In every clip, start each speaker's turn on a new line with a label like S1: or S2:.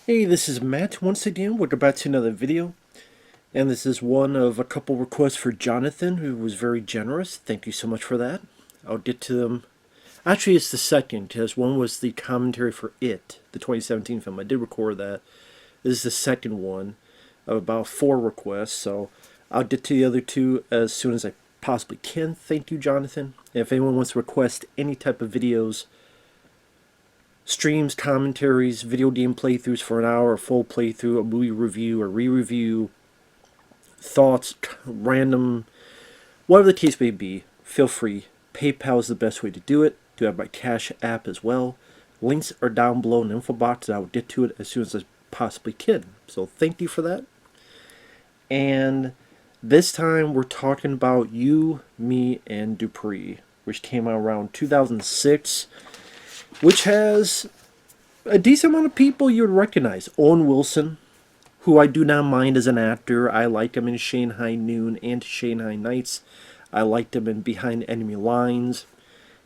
S1: Hey, this is Matt once again. Welcome back to another video. And this is one of a couple requests for Jonathan, who was very generous. Thank you so much for that. I'll get to them. Actually, it's the second, because one was the commentary for It, the 2017 film. I did record that. This is the second one of about 4 requests, so I'll get to the other 2 as soon as I possibly can. Thank you, Jonathan. And if anyone wants to request any type of videos, streams, commentaries, video game playthroughs for an hour, a full playthrough, a movie review, or re-review, thoughts, random, whatever the case may be, feel free. PayPal is the best way to do it. Do have my Cash app as well. Links are down below in the info box, and I will get to it as soon as I possibly can. So thank you for that. And this time we're talking about You, Me, and Dupree, which came out around 2006. Which has a decent amount of people you would recognize. Owen Wilson, who I do not mind as an actor. I liked him in Shanghai Noon and Shanghai Nights. I liked him in Behind Enemy Lines.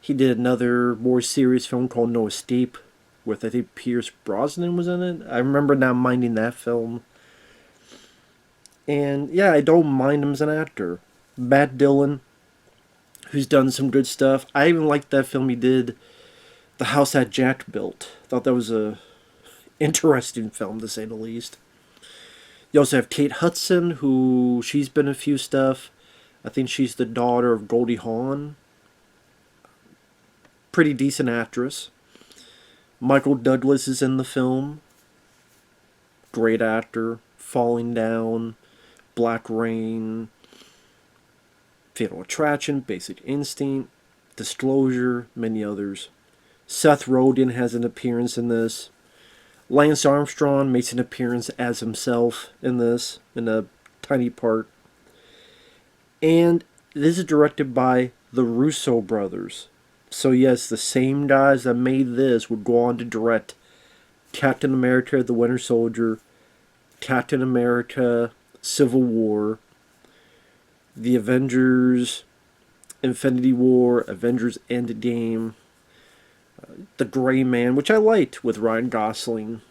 S1: He did another more serious film called No Escape, with I think Pierce Brosnan was in it. I remember not minding that film. And yeah, I don't mind him as an actor. Matt Dillon, who's done some good stuff. I even liked that film he did, The House That Jack Built. Thought that was a interesting film, to say the least. You also have Kate Hudson, who she's been in a few stuff. I think she's the daughter of Goldie Hawn. Pretty decent actress. Michael Douglas is in the film. Great actor. Falling Down, Black Rain, Fatal Attraction, Basic Instinct, Disclosure, many others. Seth Rogen has an appearance in this. Lance Armstrong makes an appearance as himself in this, in a tiny part. And this is directed by the Russo brothers. So yes, the same guys that made this would go on to direct Captain America, the Winter Soldier, Captain America, Civil War, The Avengers, Infinity War, Avengers Endgame, The Gray Man, which I liked, with Ryan Gosling.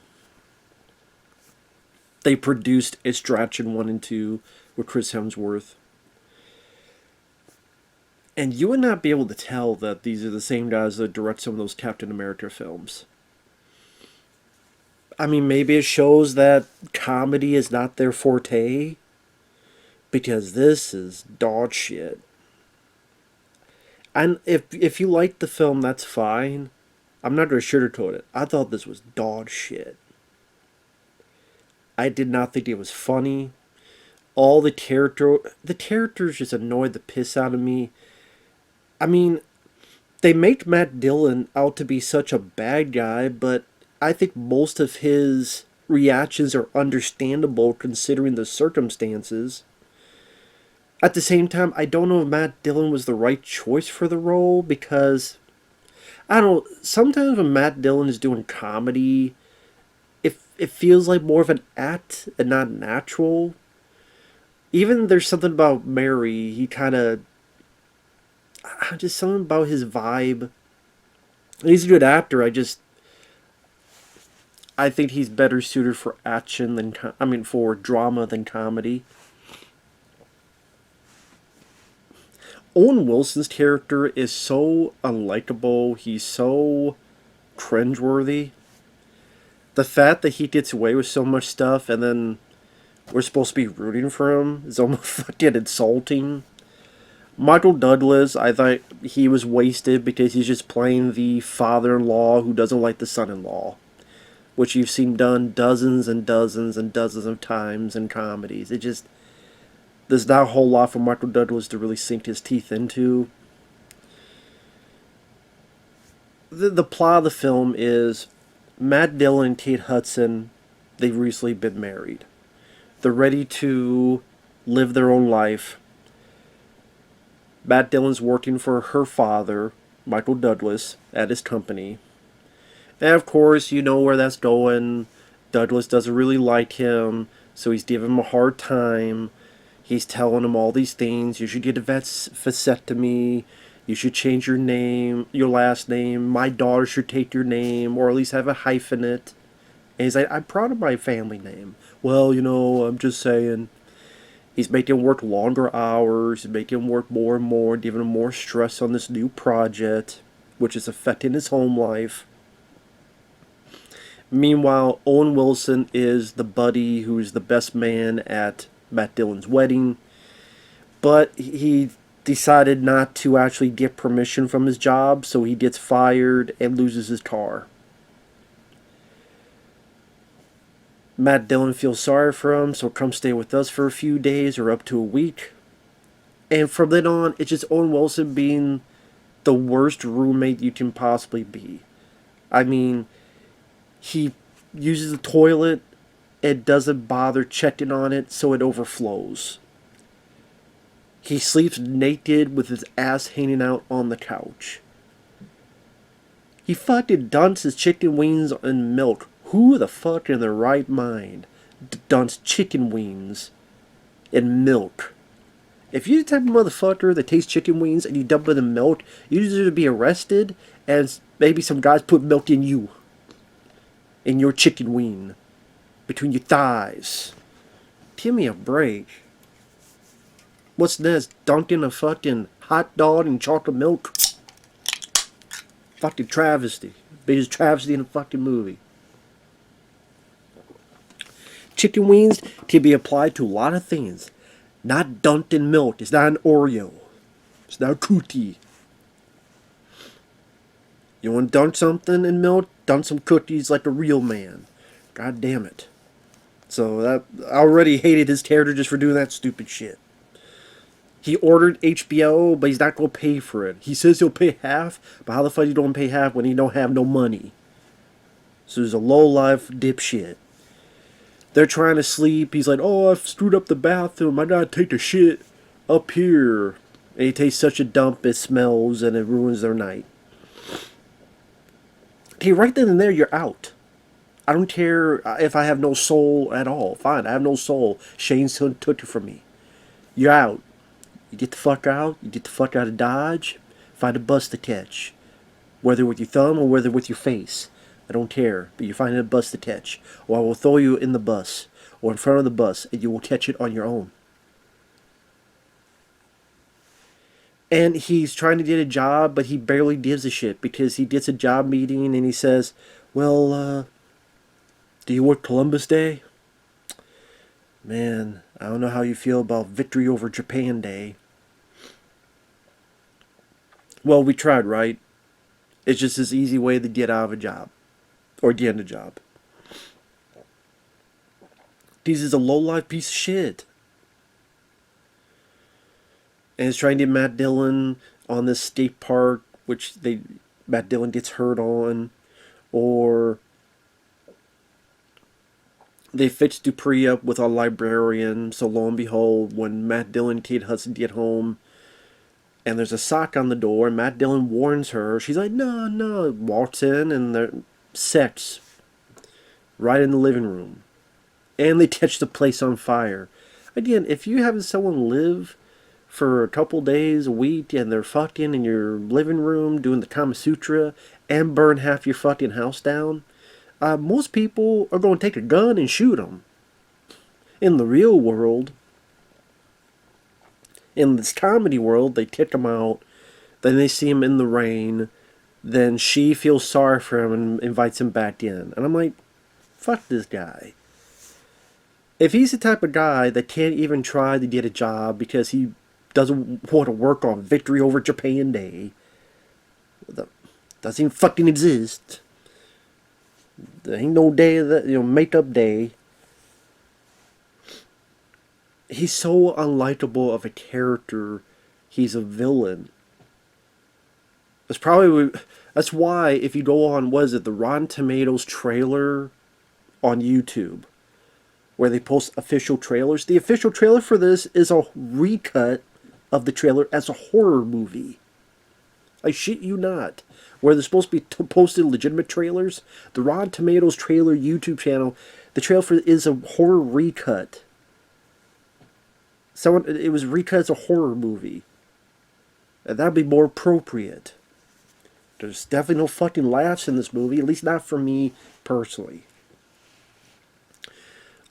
S1: They produced Extraction 1 and 2 with Chris Hemsworth. And you would not be able to tell that these are the same guys that direct some of those Captain America films. I mean, maybe it shows that comedy is not their forte, because this is dog shit. And if you like the film, that's fine. I'm not going to sugarcoat it. I thought this was dog shit. I did not think it was funny. All the characters just annoyed the piss out of me. I mean, they make Matt Dillon out to be such a bad guy, but I think most of his reactions are understandable considering the circumstances. At the same time, I don't know if Matt Dillon was the right choice for the role, because I don't know, sometimes when Matt Dillon is doing comedy, it feels like more of an act and not natural. Even there's something about Mary, he kind of, just something about his vibe. He's a good actor, I think he's better suited for action than, for drama than comedy. Owen Wilson's character is so unlikable. He's so cringeworthy. The fact that he gets away with so much stuff and then we're supposed to be rooting for him is almost fucking insulting. Michael Douglas, I thought he was wasted because he's just playing the father-in-law who doesn't like the son-in-law, which you've seen done dozens and dozens and dozens of times in comedies. There's not a whole lot for Michael Douglas to really sink his teeth into. The plot of the film is Matt Dillon and Kate Hudson, they've recently been married. They're ready to live their own life. Matt Dillon's working for her father, Michael Douglas, at his company. And of course, you know where that's going. Douglas doesn't really like him, so he's giving him a hard time. He's telling him all these things. You should get a vasectomy. You should change your name, your last name. My daughter should take your name, or at least have a hyphen in it. And he's like, I'm proud of my family name. Well, I'm just saying. He's making him work longer hours, making him work more and more, giving him more stress on this new project, which is affecting his home life. Meanwhile, Owen Wilson is the buddy who's the best man at Matt Dillon's wedding, but he decided not to actually get permission from his job, so he gets fired and loses his car. Matt Dillon feels sorry for him, so come stay with us for a few days or up to a week. And from then on, it's just Owen Wilson being the worst roommate you can possibly be. I mean, he uses the toilet and doesn't bother checking on it, so it overflows. He sleeps naked with his ass hanging out on the couch. He fucking dunks his chicken wings in milk. Who the fuck in their right mind dunks chicken wings in milk? If you're the type of motherfucker that tastes chicken wings and you dump it in milk, you deserve to be arrested, and maybe some guys put milk in you. In your chicken wing. Between your thighs. Give me a break. What's this? Dunking a fucking hot dog in chocolate milk? Fucking travesty. Biggest travesty in a fucking movie. Chicken wings can be applied to a lot of things. Not dunked in milk. It's not an Oreo. It's not a cookie. You want to dunk something in milk? Dunk some cookies like a real man. God damn it. So that I already hated his character just for doing that stupid shit. He ordered HBO, but he's not going to pay for it. He says he'll pay half, but how the fuck you don't pay half when you don't have no money? So he's a low-life dipshit. They're trying to sleep. He's like, oh, I've screwed up the bathroom. I gotta take a shit up here. And he takes such a dump, it smells, and it ruins their night. Okay, right then and there, you're out. I don't care if I have no soul at all. Fine, I have no soul. Shane's son took it from me. You're out. You get the fuck out. You get the fuck out of Dodge. Find a bus to catch. Whether with your thumb or whether with your face. I don't care, but you're finding a bus to catch. Or I will throw you in the bus, or in front of the bus, and you will catch it on your own. And he's trying to get a job, but he barely gives a shit, because he gets a job meeting, and he says, well, do you work Columbus Day? Man, I don't know how you feel about Victory over Japan Day. Well, we tried, right? It's just this easy way to get out of a job. Or get a job. This is a low-life piece of shit. And he's trying to get Matt Dillon on this state park, which Matt Dillon gets hurt on. Or they fix Dupree up with a librarian. So lo and behold, when Matt Dillon and Kate Hudson get home, and there's a sock on the door, and Matt Dillon warns her. She's like, no. Walks in, and they're sex. Right in the living room. And they catch the place on fire. Again, if you have someone live for a couple days, a week, and they're fucking in your living room, doing the Kama Sutra, and burn half your fucking house down, most people are going to take a gun and shoot them. In the real world, in this comedy world, they kick him out, then they see him in the rain, then she feels sorry for him and invites him back in. And I'm like, fuck this guy. If he's the type of guy that can't even try to get a job because he doesn't want to work on Victory over Japan Day, that doesn't even fucking exist. There ain't no day that, makeup day. He's so unlikable of a character. He's a villain. That's why if you go on, what is it, the Rotten Tomatoes trailer on YouTube, where they post official trailers. The official trailer for this is a recut of the trailer as a horror movie. I shit you not. Where they're supposed to be posted legitimate trailers, the Rotten Tomatoes trailer YouTube channel, the trailer is a horror recut. It was recut as a horror movie. And that'd be more appropriate. There's definitely no fucking laughs in this movie, at least not for me personally.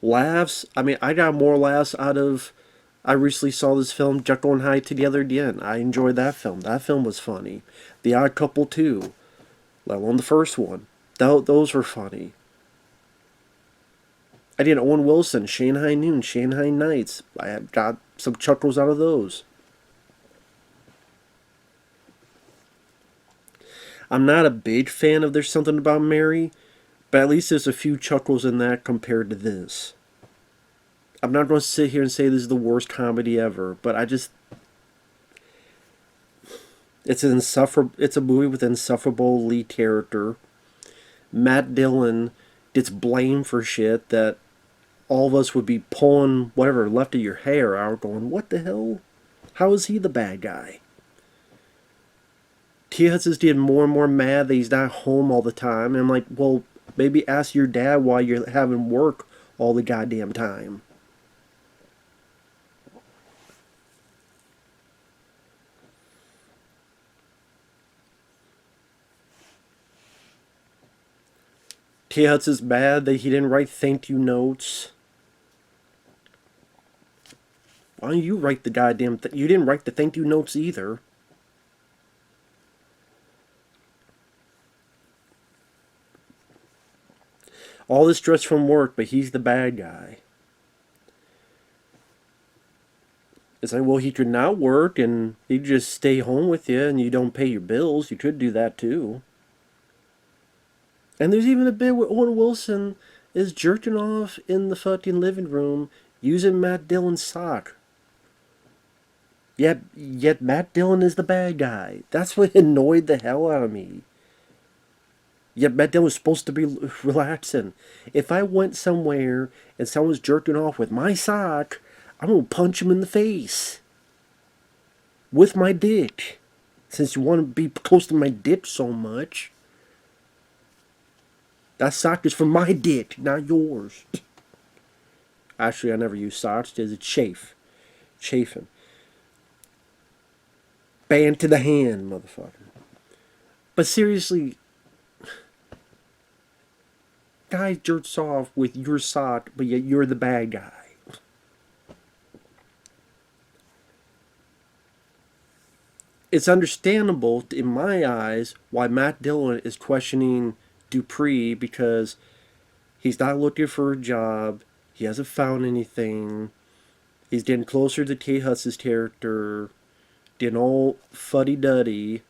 S1: Laughs. I mean, I got more laughs out of. I recently saw this film, Jekyll and Hyde Together Again. I enjoyed that film. That film was funny. The Odd Couple 2, let alone the first one. Those were funny. I did Owen Wilson, Shanghai Noon, Shanghai Nights. I got some chuckles out of those. I'm not a big fan of There's Something About Mary, but at least there's a few chuckles in that compared to this. I'm not going to sit here and say this is the worst comedy ever, but I just it's an insufferable. It's a movie with an insufferable lead character. Matt Dillon gets blamed for shit that all of us would be pulling whatever left of your hair out, going, "What the hell? How is he the bad guy?" T. Hudson's getting more and more mad that he's not home all the time, and I'm like, well, maybe ask your dad why you're having work all the goddamn time. T. Hudson's mad that he didn't write thank you notes. Why don't you write the goddamn you didn't write the thank you notes either. All this stress from work, but he's the bad guy. It's like, well, he could not work and he'd just stay home with you and you don't pay your bills. You could do that too. And there's even a bit where Owen Wilson is jerking off in the fucking living room using Matt Dillon's sock. Yet Matt Dillon is the bad guy. That's what annoyed the hell out of me. Yet Matt Dillon was supposed to be relaxing. If I went somewhere and someone's jerking off with my sock, I'm going to punch him in the face. With my dick. Since you want to be close to my dick so much. That sock is for my dick, not yours. Actually, I never use socks because it's chafing. Band to the hand, motherfucker. But seriously, guy jerks off with your sock, but yet you're the bad guy. It's understandable, in my eyes, why Matt Dillon is questioning Dupree because he's not looking for a job. He hasn't found anything. He's getting closer to Kate Hudson's character. Getting all fuddy-duddy.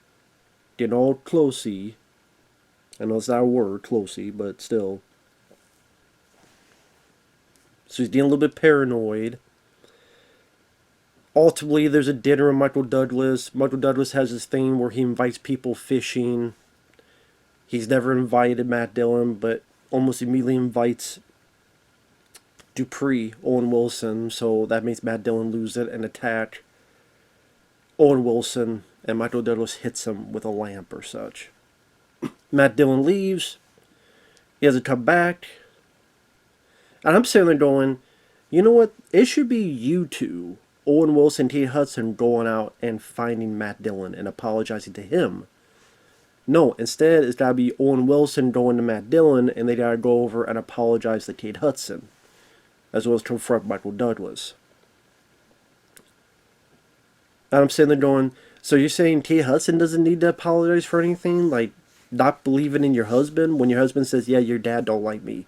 S1: Getting all closey. I know it's not a word, closey, but still. So he's getting a little bit paranoid. Ultimately, there's a dinner with Michael Douglas. Michael Douglas has this thing where he invites people fishing. He's never invited Matt Dillon, but almost immediately invites Dupree, Owen Wilson, so that makes Matt Dillon lose it and attack Owen Wilson, and Michael Douglas hits him with a lamp or such. Matt Dillon leaves. He hasn't come back. And I'm sitting there going, you know what? It should be you two, Owen Wilson, T. Hudson, going out and finding Matt Dillon and apologizing to him. No, instead it's gotta be Owen Wilson going to Matt Dillon, and they gotta go over and apologize to Kate Hudson, as well as confront Michael Douglas. And I'm sitting there going, so you're saying Kate Hudson doesn't need to apologize for anything? Like, not believing in your husband when your husband says, yeah, your dad don't like me.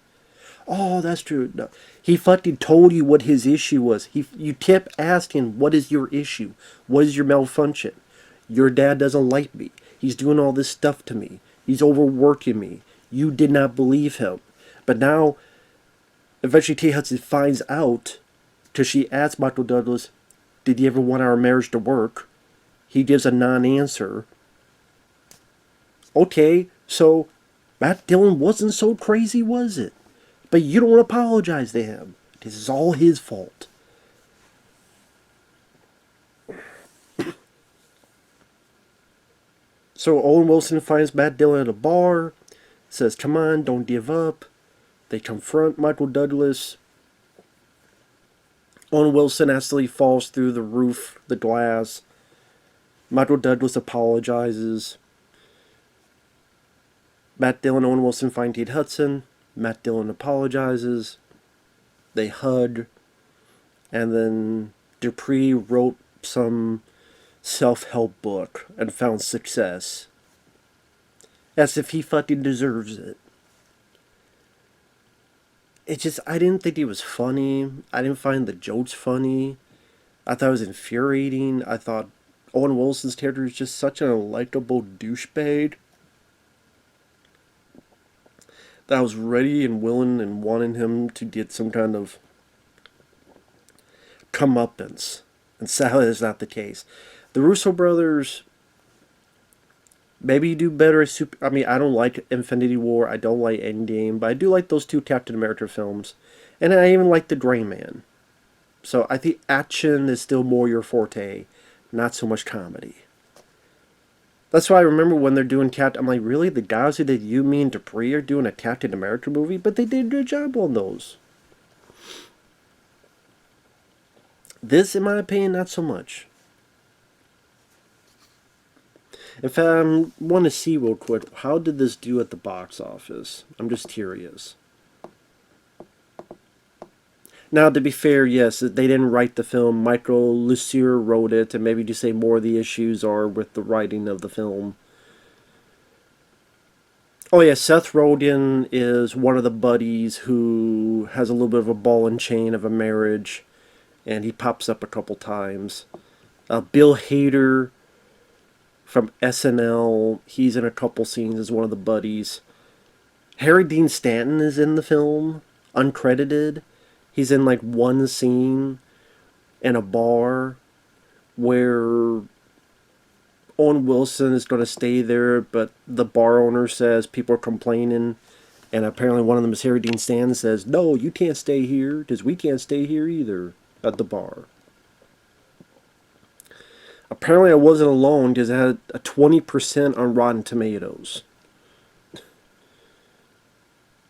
S1: Oh, that's true. No. He fucking told you what his issue was. You kept asking, what is your issue? What is your malfunction? Your dad doesn't like me. He's doing all this stuff to me. He's overworking me. You did not believe him. But now, eventually Kate Hudson finds out, because she asks Michael Douglas, did you ever want our marriage to work? He gives a non-answer. Okay, so Matt Dillon wasn't so crazy, was it? But you don't apologize to him. This is all his fault. So Owen Wilson finds Matt Dillon at a bar, says, come on, don't give up. They confront Michael Douglas. Owen Wilson accidentally falls through the roof, the glass. Michael Douglas apologizes. Matt Dillon and Owen Wilson find Kate Hudson. Matt Dillon apologizes. They hug, and then Dupree wrote some self-help book and found success. As if he fucking deserves it. It just, I didn't think he was funny. I didn't find the jokes funny. I thought it was infuriating. I thought Owen Wilson's character is just such an unlikable douchebag that I was ready and willing and wanting him to get some kind of comeuppance. And sadly, that's not the case. The Russo brothers, maybe you do better at I mean, I don't like Infinity War. I don't like Endgame. But I do like those two Captain America films. And I even like The Gray Man. So I think action is still more your forte. Not so much comedy. That's why I remember when they're doing Captain... I'm like, really? The guys who did You, Me, and Dupree are doing a Captain America movie? But they did a good job on those. This, in my opinion, not so much. If I want to see real quick, how did this do at the box office? I'm just curious. Now, to be fair, yes, they didn't write the film. Michael LeSieur wrote it, and maybe to say more of the issues are with the writing of the film. Oh yeah, Seth Rogen is one of the buddies who has a little bit of a ball and chain of a marriage, and he pops up a couple times. Bill Hader from SNL, he's in a couple scenes as one of the buddies. Harry Dean Stanton is in the film, uncredited. He's in like one scene in a bar where Owen Wilson is going to stay there, but the bar owner says people are complaining, and apparently one of them is Harry Dean Stanton says, "No, you can't stay here because we can't stay here either at the bar." Apparently I wasn't alone because it had a 20% on Rotten Tomatoes.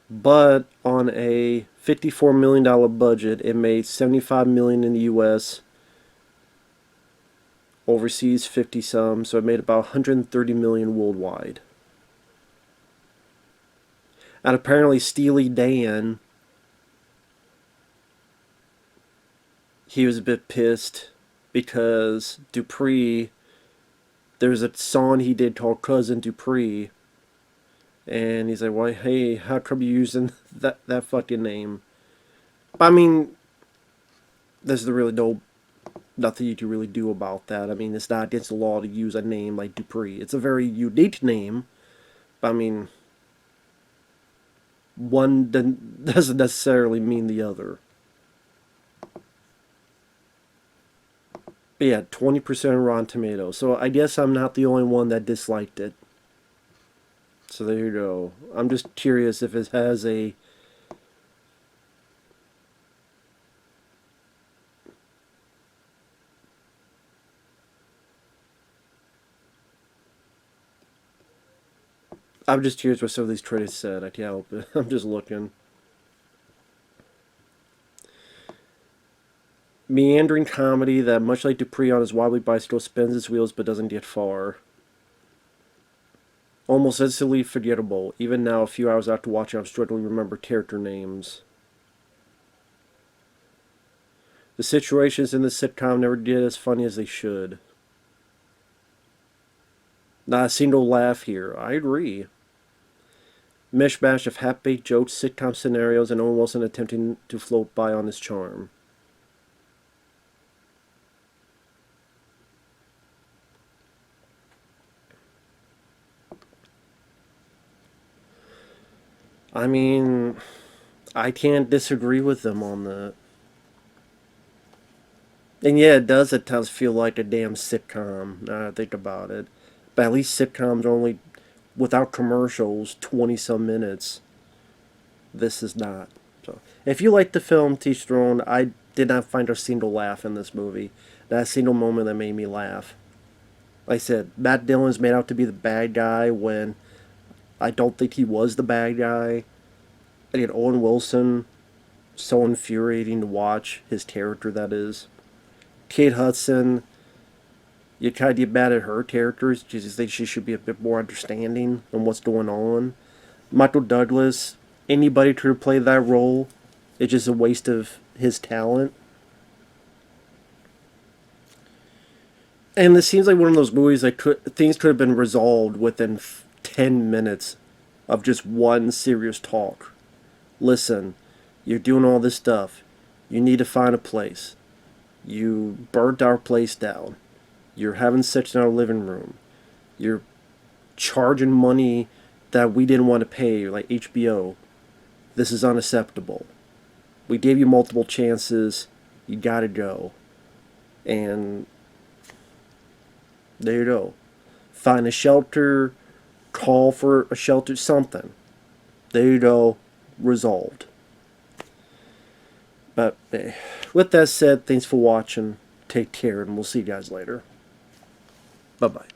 S1: But on a $54 million budget, it made $75 million in the US, overseas 50 some, so it made about $130 million worldwide. And apparently Steely Dan, he was a bit pissed because Dupree, there's a song he did called Cousin Dupree, and he's like, well, hey, how come you using that fucking name? I mean, there's really nothing you can really do about that. I mean, it's not against the law to use a name like Dupree. It's a very unique name, but I mean, one doesn't necessarily mean the other. But yeah, 20% Rotten Tomatoes. So I guess I'm not the only one that disliked it. So there you go. I'm just curious if it has a... I'm just curious what some of these critics said. I can't help it. I'm just looking. Meandering comedy that, much like Dupree on his wobbly bicycle, spins its wheels but doesn't get far. Almost instantly forgettable. Even now, a few hours after watching, I'm struggling to remember character names. The situations in the sitcom never get as funny as they should. Not a single laugh here. I agree. Mishmash of half-baked jokes, sitcom scenarios, and Owen Wilson attempting to float by on his charm. I mean, I can't disagree with them on that. And yeah, it does at times feel like a damn sitcom, now that I think about it. But at least sitcoms are only, without commercials, 20-some minutes. This is not. So, if you like the film, Teach Their Own, I did not find a single laugh in this movie. Not a single moment that made me laugh. Like I said, Matt Dillon is made out to be the bad guy when I don't think he was the bad guy. And yet Owen Wilson, so infuriating to watch, his character that is. Kate Hudson, you kind of get mad at her characters. You just think she should be a bit more understanding on what's going on. Michael Douglas, anybody could play that role. It's just a waste of his talent. And this seems like one of those movies that things could have been resolved within 10 minutes of just one serious talk. Listen, you're doing all this stuff. You need to find a place. You burnt our place down. You're having sex in our living room. You're charging money that we didn't want to pay, like HBO. This is unacceptable. We gave you multiple chances. You gotta go. And there you go. Find a shelter. Call for a shelter. Something. There you go. Resolved. But with that said, thanks for watching. Take care, and we'll see you guys later. Bye-bye.